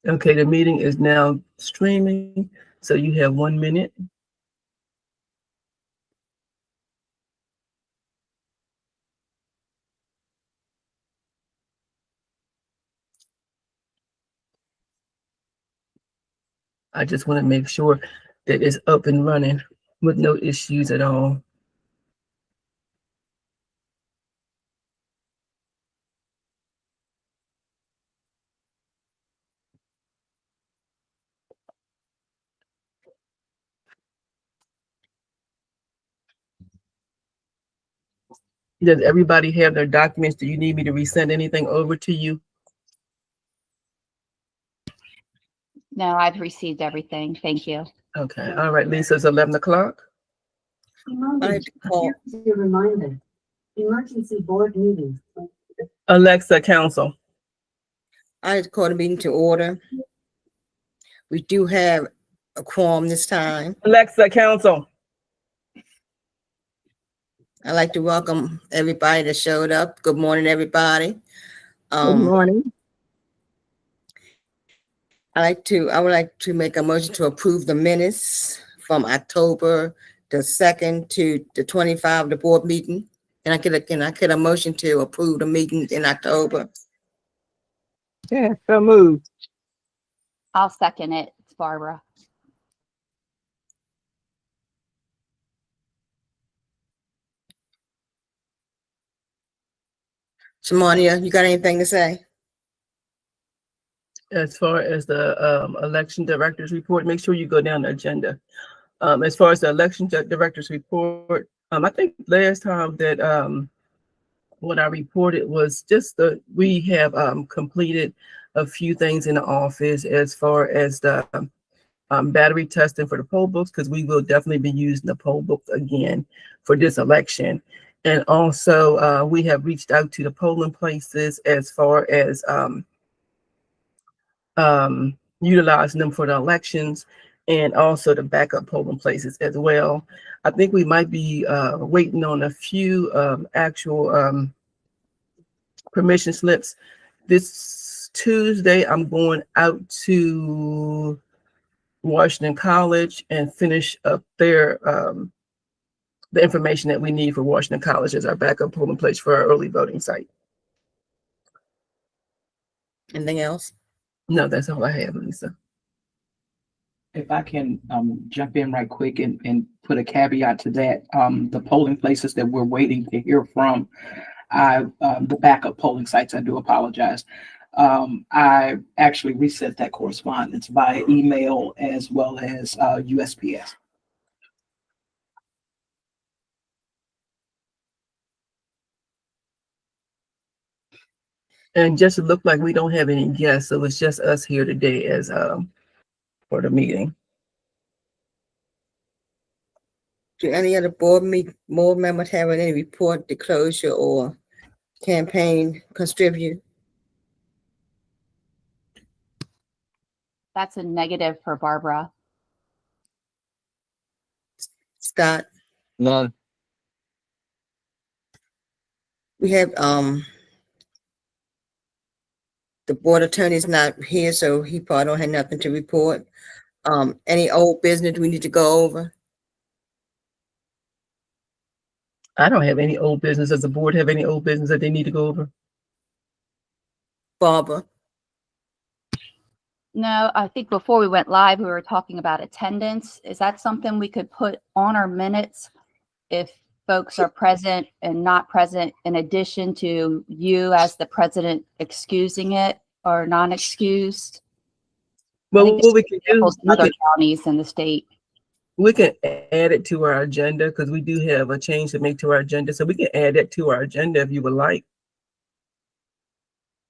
Okay, the meeting is now streaming, so you have 1 minute. I just want to make sure that it's up and running with no issues at all. Does everybody have their documents? Do you need me to resend anything over to you? No, I've received everything. Thank you. Okay. All right, Lisa, it's 11 o'clock. Your reminder. Emergency board meeting. Alexa, council. I call the meeting to order. We do have a quorum this time. Alexa, council. I'd like to welcome everybody that showed up. Good morning, everybody. Good morning. I would like to make a motion to approve the minutes from October the 2nd to the 25th, the board meeting. Can I get a motion to approve the meeting in October? Yeah, so moved. I'll second it. It's Barbara. Shimonia, you got anything to say? As far as the election director's report, make sure you go down the agenda. As far as the election director's report, I think last time that what I reported was just we have completed a few things in the office as far as the battery testing for the poll books, because we will definitely be using the poll books again for this election. And also we have reached out to the polling places as far as utilizing them for the elections and also the backup polling places as well. I think we might be waiting on a few actual permission slips. This Tuesday, I'm going out to Washington College and finish up their the information that we need for Washington College as our backup polling place for our early voting site. Anything else? No, that's all I have, Lisa. If I can jump in right quick and put a caveat to that, the polling places that we're waiting to hear from, the backup polling sites, I do apologize. I actually reset that correspondence via email as well as USPS. And just to look like we don't have any guests, so it's just us here today as for the meeting. Do any other board members have any report, disclosure, or campaign contribute? That's a negative for Barbara. Scott? None. We have the board attorney is not here, so he probably don't have nothing to report. Any old business we need to go over? I don't have any old business. Does the board have any old business that they need to go over? Barbara? No, I think before we went live, we were talking about attendance. Is that something we could put on our minutes if folks are present and not present, in addition to you as the president excusing it or non-excused? Well, what we can do, other counties in the state. We can add it to our agenda because we do have a change to make to our agenda. So we can add that to our agenda if you would like.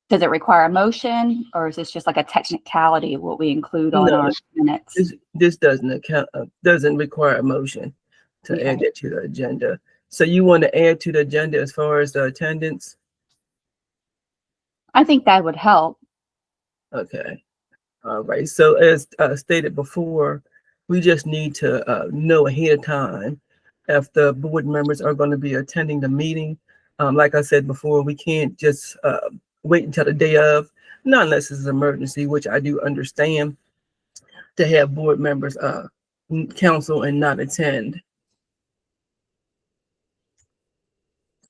Does it require a motion, or is this just like a technicality what we include on our minutes? This doesn't require a motion to add that to the agenda. So you want to add to the agenda as far as the attendance? I think that would help. Okay. All right. So as stated before, we just need to know ahead of time if the board members are going to be attending the meeting. Like I said before, we can't just wait until the day of. not unless it's an emergency, which I do understand, to have board members counsel and not attend.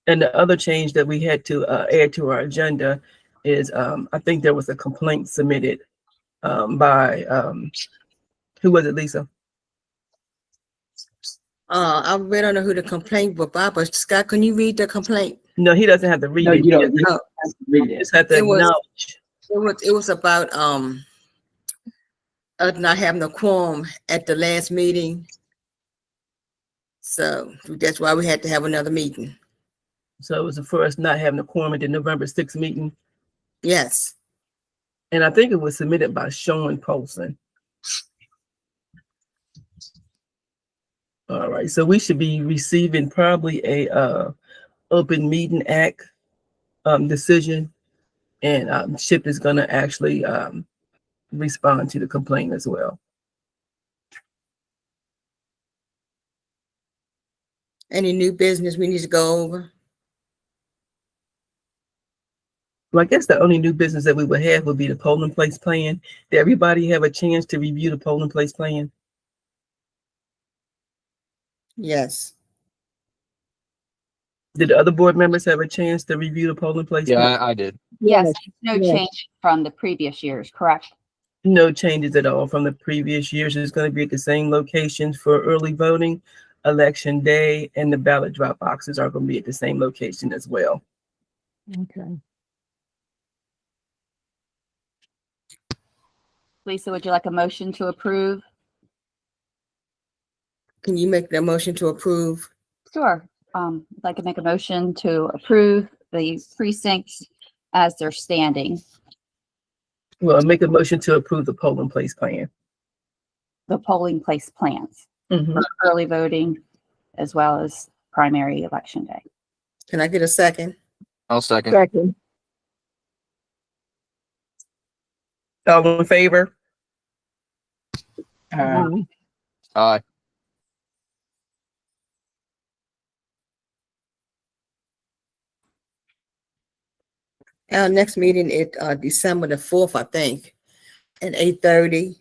And the other change that we had to add to our agenda is I think there was a complaint submitted by who was it, Lisa? I really don't know who the complaint was by, but Scott, can you read the complaint? No, he doesn't have to read No, it. you don't. He You don't have to read it. just have to It was- acknowledge. It was about us not having a quorum at the last meeting. So that's why we had to have another meeting. So it was for us not having a quorum at the November 6th meeting. Yes. And I think it was submitted by Sean Polson. All right, so we should be receiving probably a Open Meeting Act decision, and Chip is going to actually respond to the complaint as well. Any new business we need to go over? Well, I guess the only new business that we would have would be the polling place plan. Did everybody have a chance to review the polling place plan? Yes. Did the other board members have a chance to review the polling place? Yeah, I did. Yes, no yes. change from the previous years, correct? No changes at all from the previous years. It's going to be at the same locations for early voting, election day, and the ballot drop boxes are going to be at the same location as well. Okay. Lisa, would you like a motion to approve? Can you make the motion to approve? Sure. I'd like to make a motion to approve the precincts as they're standing, Well, I'll make a motion to approve the polling place plan. the polling place plans Mhm. for early voting as well as primary election day. Can I get a second? I'll second. Second. All in favor? Aye. Our next meeting is December the 4th, I think, at 8:30.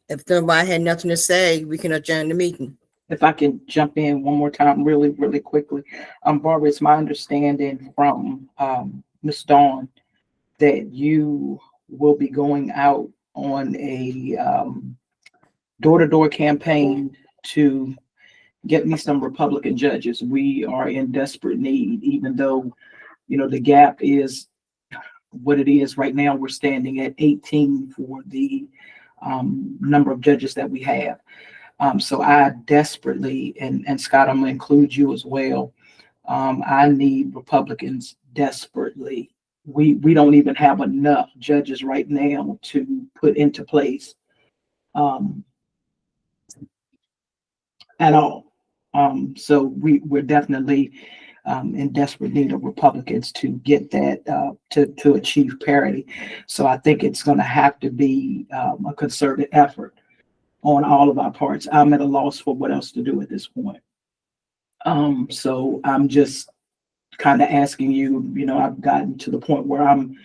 If nobody had nothing to say, we can adjourn the meeting. If I can jump in one more time, really, really quickly. Barbara, it's my understanding from Ms. Dawn that you will be going out on a door-to-door campaign to get me some Republican judges. We are in desperate need, even though, you know, the gap is what it is right now. We're standing at 18 for the number of judges that we have. So I desperately, and Scott, I'm gonna include you as well. I need Republicans desperately. We don't even have enough judges right now to put into place at all. So we're definitely in desperate need of Republicans to get that to achieve parity. So I think it's going to have to be a concerted effort on all of our parts. I'm at a loss for what else to do at this point. So I'm just kind of asking you, you know, I've gotten to the point where I'm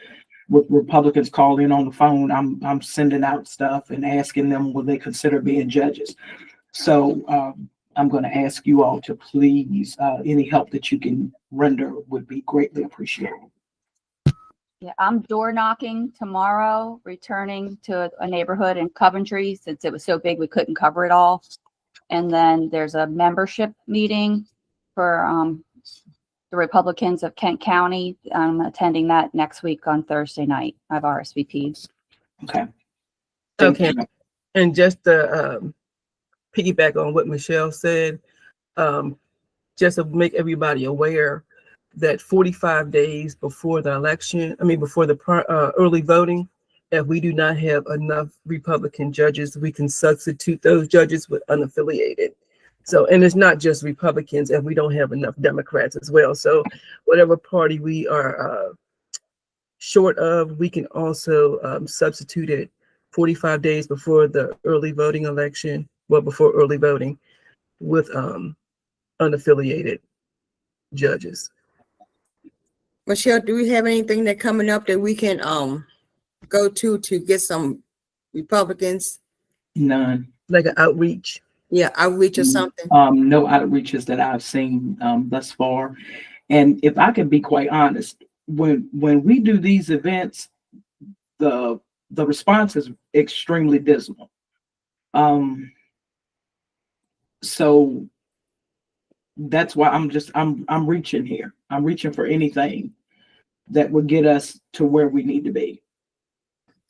with Republicans calling on the phone, I'm sending out stuff and asking them, will they consider being judges? So I'm going to ask you all to please, any help that you can render would be greatly appreciated. Yeah, I'm door knocking tomorrow, returning to a neighborhood in Coventry since it was so big we couldn't cover it all. And then there's a membership meeting for the Republicans of Kent County. I'm attending that next week on Thursday night. I've RSVP'd. Okay. Okay. And just to piggyback on what Michelle said, just to make everybody aware that 45 days before the election, before the early voting, if we do not have enough Republican judges, we can substitute those judges with unaffiliated. So, and it's not just Republicans, and we don't have enough Democrats as well. So whatever party we are short of, we can also substitute it 45 days before the early voting election, well, before early voting, with unaffiliated judges. Michelle, do we have anything that coming up that we can go to get some Republicans? None. Like an outreach. Yeah, outreach or something. No outreaches that I've seen thus far. And if I can be quite honest, when we do these events, the response is extremely dismal. So that's why I'm reaching here. I'm reaching for anything that would get us to where we need to be.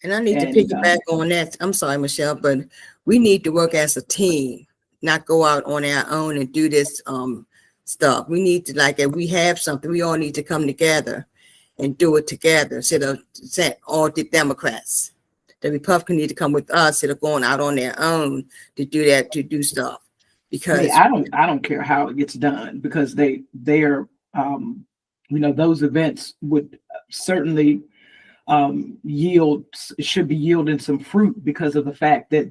And I need to piggyback on that. I'm sorry, Michelle, but we need to work as a team, not go out on our own and do this stuff. We need to, like, if we have something, we all need to come together and do it together instead of saying all the Democrats. The Republicans need to come with us instead of going out on their own to do that, to do stuff. Because I don't care how it gets done, because they're those events would certainly should be yielding some fruit because of the fact that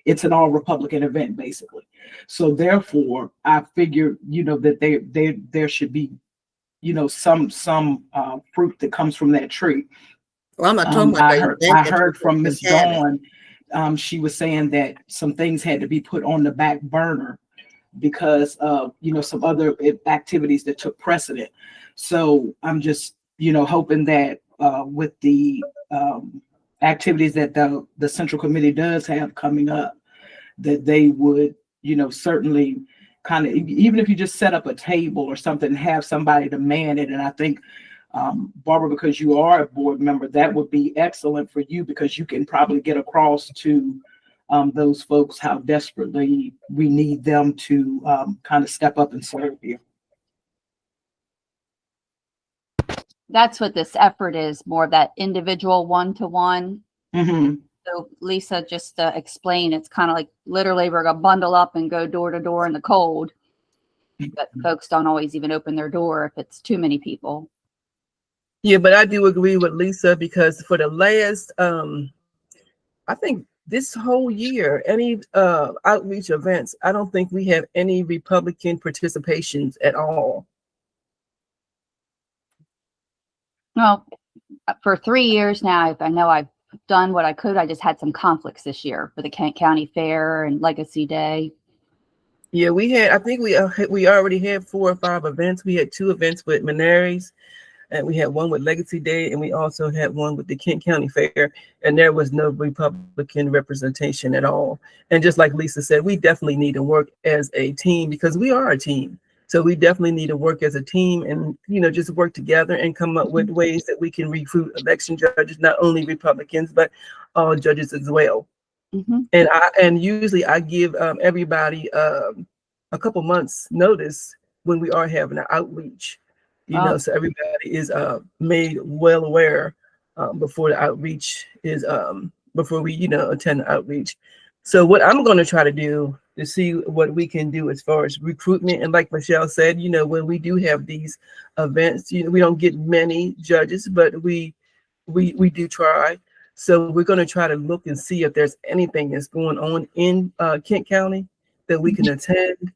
it's an all Republican event basically. So therefore I figure, that there should be, some fruit that comes from that tree. Well, I'm not talking about I heard from Ms. Dawn, she was saying that some things had to be put on the back burner because of, some other activities that took precedent. So I'm just, hoping that with the activities that the Central Committee does have coming up, that they would, certainly kind of, even if you just set up a table or something, have somebody to man it. And I think, Barbara, because you are a board member, that would be excellent for you, because you can probably get across to those folks how desperately we need them to kind of step up and serve here. That's what this effort is, more of that individual one-to-one. Mm-hmm. So Lisa, just to explain, it's kind of like literally we're gonna bundle up and go door to door in the cold, but folks don't always even open their door if it's too many people. Yeah, but I do agree with Lisa, because for the last, I think this whole year, any outreach events, I don't think we have any Republican participations at all. Well, for 3 years now, I know I've done what I could. I just had some conflicts this year for the Kent County Fair and Legacy Day. Yeah, I think we already had 4 or 5 events. We had 2 events with Menaries, and we had one with Legacy Day, and we also had one with the Kent County Fair, and there was no Republican representation at all. And just like Lisa said, we definitely need to work as a team, because we are a team. So we definitely need to work as a team and, just work together and come up with ways that we can recruit election judges, not only Republicans, but all judges as well. Mm-hmm. And usually I give everybody a couple months notice when we are having an outreach, so everybody is made well aware before the outreach is before we attend the outreach. So what I'm going to try to do to see what we can do as far as recruitment, and like Michelle said, when we do have these events, we don't get many judges, but we do try. So we're going to try to look and see if there's anything that's going on in Kent County that we can attend.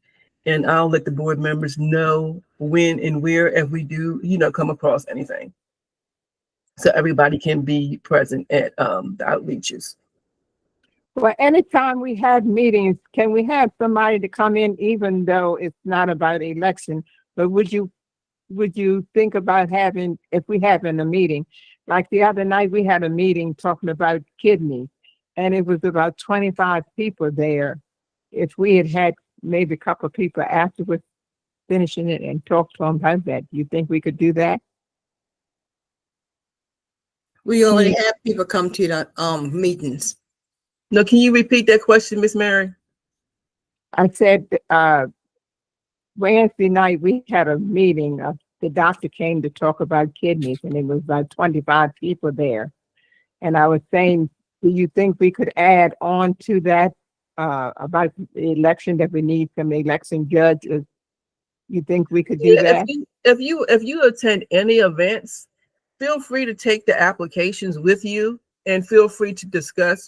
And I'll let the board members know when and where, if we do, come across anything. So everybody can be present at the outreaches. Well, anytime we have meetings, can we have somebody to come in, even though it's not about election? But would you think about having, if we having a meeting, like the other night, we had a meeting talking about kidneys, and it was about 25 people there. If we had maybe a couple of people afterwards finishing it and talk to them about that, you think we could do that? We already have people come to the meetings. No, can you repeat that question, Miss Mary? I said, Wednesday night, we had a meeting. The doctor came to talk about kidneys, and it was about 25 people there. And I was saying, do you think we could add on to that about the election, that we need some election judges? You think we could do that? If you attend any events, feel free to take the applications with you, and feel free to discuss,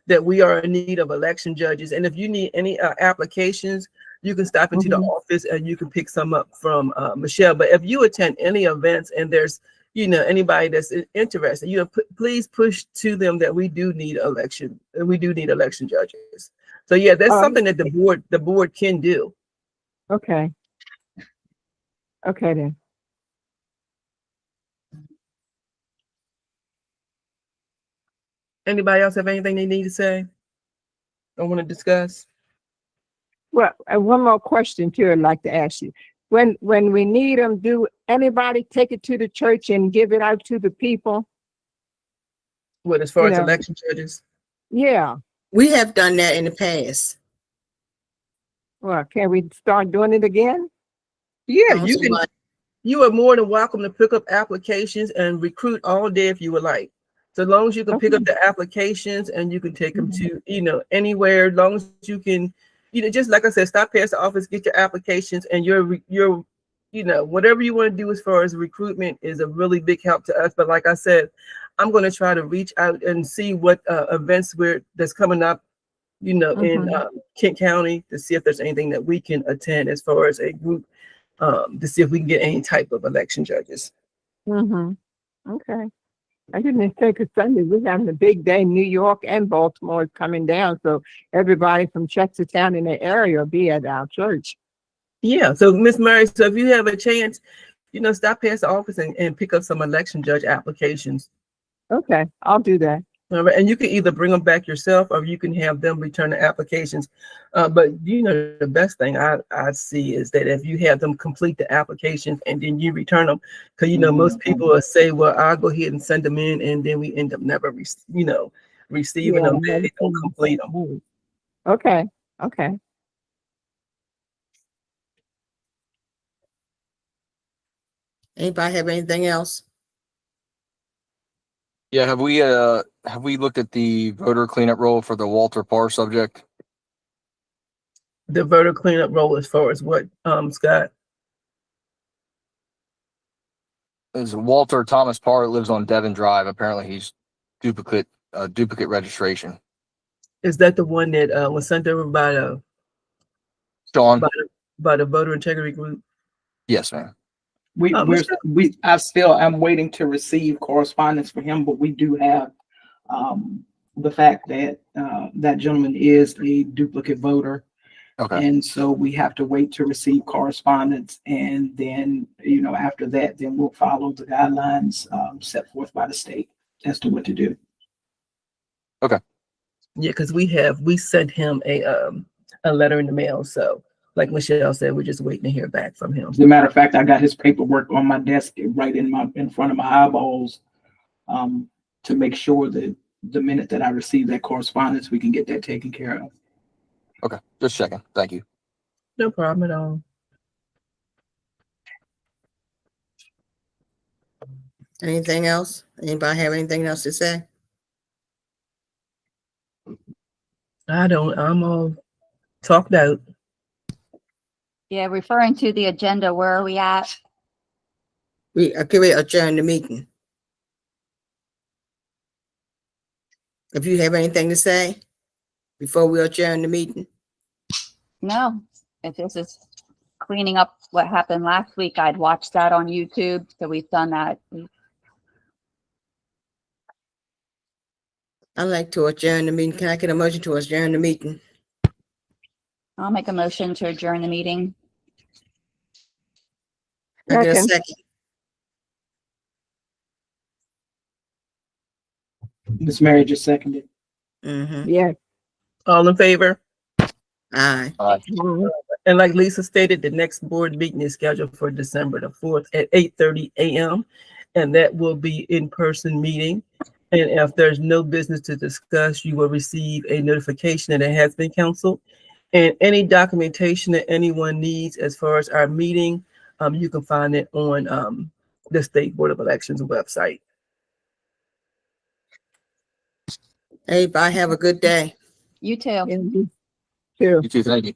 that we are in need of election judges. And if you need any applications, you can stop into the Mhm. office and you can pick some up from Michelle. But if you attend any events and there's, anybody that's interested, please push to them that we do need election judges. So yeah, that's something that the board can do. Okay. Okay then. Anybody else have anything they need to say or want to discuss? Well, one more question too, I'd like to ask you. When we need them, do anybody take it to the church and give it out to the people? What, as far You as know. election judges? Yeah. We have done that in the past. Well, can we start doing it again? Yeah, Don't you see can. why. You are more than welcome to pick up applications and recruit all day if you would like. So long as you can pick up the applications and you can take them to, anywhere, as long as you can, just like I said, stop past the office, get your applications, and your whatever you want to do as far as recruitment is a really big help to us. But like I said, I'm going to try to reach out and see what events that's coming up, in Kent County, to see if there's anything that we can attend as far as a group, to see if we can get any type of election judges. Okay. I didn't think of Sunday. We're having a big day. New York and Baltimore is coming down. So everybody from Chestertown in the area will be at our church. Yeah. So Miss Murray, so if you have a chance, stop past the office and pick up some election judge applications. Okay, I'll do that. All right. And you can either bring them back yourself or you can have them return the applications. But the best thing I see is that if you have them complete the applications and then you return them, because most people will say, well, I'll go ahead and send them in, and then we end up never receiving them. They don't complete them. Okay. Okay. Anybody have anything else? Yeah, have we looked at the voter cleanup roll for the Walter Parr subject? The voter cleanup roll as far as what, Scott? Is Walter Thomas Parr lives on Devon Drive. Apparently he's duplicate registration. Is that the one that was sent over by the Sean? by the voter integrity group? Yes, ma'am. I'm waiting to receive correspondence for him, but we do have the fact that that gentleman is a duplicate voter. Okay. And so we have to wait to receive correspondence, and then after that, then we'll follow the guidelines set forth by the state as to what to do. Okay. Yeah, because we sent him a letter in the mail. So like Michelle said, we're just waiting to hear back from him. As a matter of fact, I got his paperwork on my desk right in front of my eyeballs, to make sure that the minute that I receive that correspondence, we can get that taken care of. Okay. Just checking. Thank you. No problem at all. Anything else? Anybody have anything else to say? I'm all talked out. Yeah, referring to the agenda, where are we at? We adjourn the meeting. If you have anything to say before we adjourn the meeting. No, if this is cleaning up what happened last week, I'd watch that on YouTube. So we've done that. I'd like to adjourn the meeting. Can I get a motion to adjourn the meeting? I'll make a motion to adjourn the meeting. I get a Second. second. Miss Mary just seconded. Yeah. All in favor? Aye. And like Lisa stated, the next board meeting is scheduled for December the 4th at 8:30 a.m. And that will be in-person meeting. And if there's no business to discuss, you will receive a notification that it has been canceled. And any documentation that anyone needs as far as our meeting, you can find it on the State Board of Elections website. Everybody have a good day. You too. Yeah, you too. You too. Thank you.